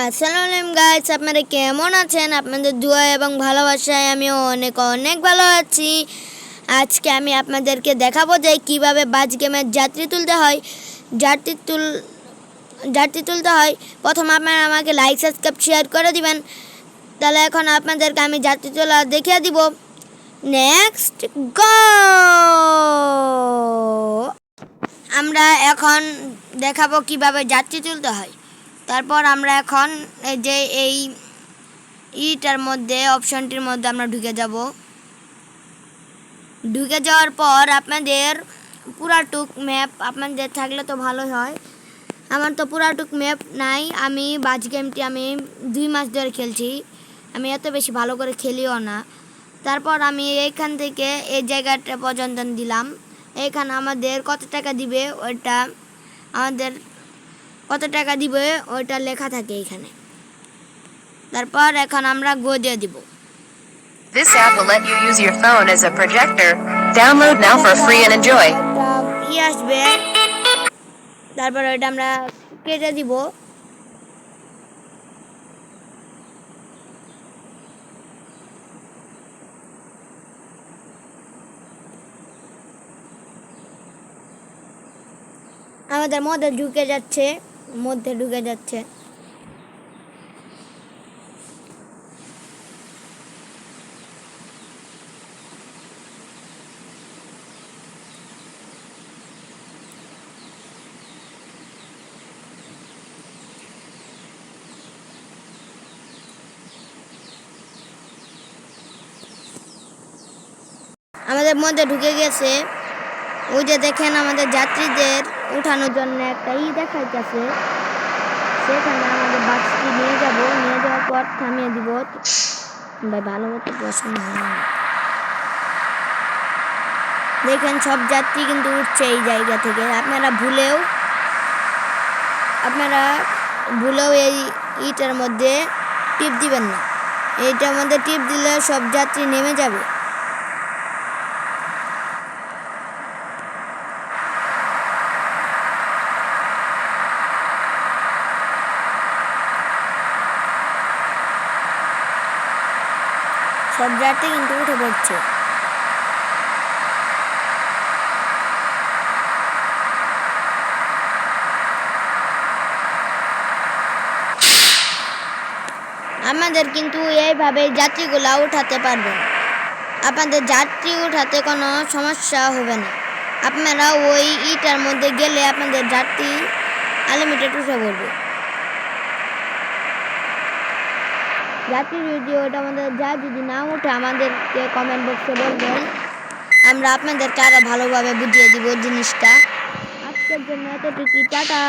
আসসালামু আলাইকুম গাইস, আপনারা কেমন আছেন? আপনাদের দোয়া এবং ভালোবাসায় আমি অনেক অনেক ভালো আছি। আজকে আমি আপনাদেরকে দেখাবো যে কিভাবে বাজ গেমের যাত্রী তুলতে হয়। প্রথম আপনারা আমাকে লাইক সাবস্ক্রাইব শেয়ার করে দিবেন। তাহলে এখন আপনাদেরকে আমি যাত্রী তোলা দেখিয়ে দিব। নেক্সট গো। আমরা এখন দেখাবো কিভাবে যাত্রী তুলতে হয়। তারপর আমরা এখন এই ইটার মধ্যে অপশনটির মধ্যে আমরা ঢুকে যাওয়ার পর আপনাদের পুরাটুক ম্যাপ আপনাদের থাকলে তো ভালো হয়। আমার তো পুরাটুক ম্যাপ নাই। আমি বাজ গেমটি 2 মাস ধরে খেলছি। আমি এত বেশি ভালো করে খেলিও না। তারপর আমি এইখান থেকে এই জায়গাটা পর্যন্ত দিলাম। এইখানে আমাদের কত টাকা দিবে ওইটা লেখা থাকে এইখানে। তারপর এখন আমরা গো দিয়ে দিব। This app will let you use your phone as a projector. Download now for free and enjoy. আসবে। তারপর ওইটা আমরা কেটে দিব। আমাদের মধ্যে ঢুকে যাচ্ছে। আমাদের মধ্যে ঢুকে গেছে। ওই যে দেখেন আমাদের যাত্রীদের উঠানোর জন্য একটা দেখাইতেছে। সেখানে আমাদের বাসটি নিয়ে যাওয়ার পর থামিয়ে দিব। ভাই ভালো মতো পছন্দ হয়। দেখেন সব যাত্রী কিন্তু উঠছে এই জায়গা থেকে। আপনারা ভুলেও এই ইটার মধ্যে টিপ দিবেন না। এইটার মধ্যে টিপ দিলে সব যাত্রী নেমে যাবে। সব যাত্রী কিন্তু উঠে পড়ছে। আমাদের কিন্তু এইভাবে যাত্রীগুলা উঠাতে পারবেন। আপনাদের যাত্রী উঠাতে কোনো সমস্যা হবে না। আপনারা ওই ইটার মধ্যে গেলে আপনাদের যাত্রী আনলিমিটেড উঠে পড়বে। যাত্রী যদি ওটা আমাদের যদি না উঠে আমাদেরকে কমেন্ট বক্সে বলবেন। আমরা আপনাদেরকে আরো ভালোভাবে বুঝিয়ে দিব জিনিসটা। আজকের জন্য এতটুকুই, টাটা।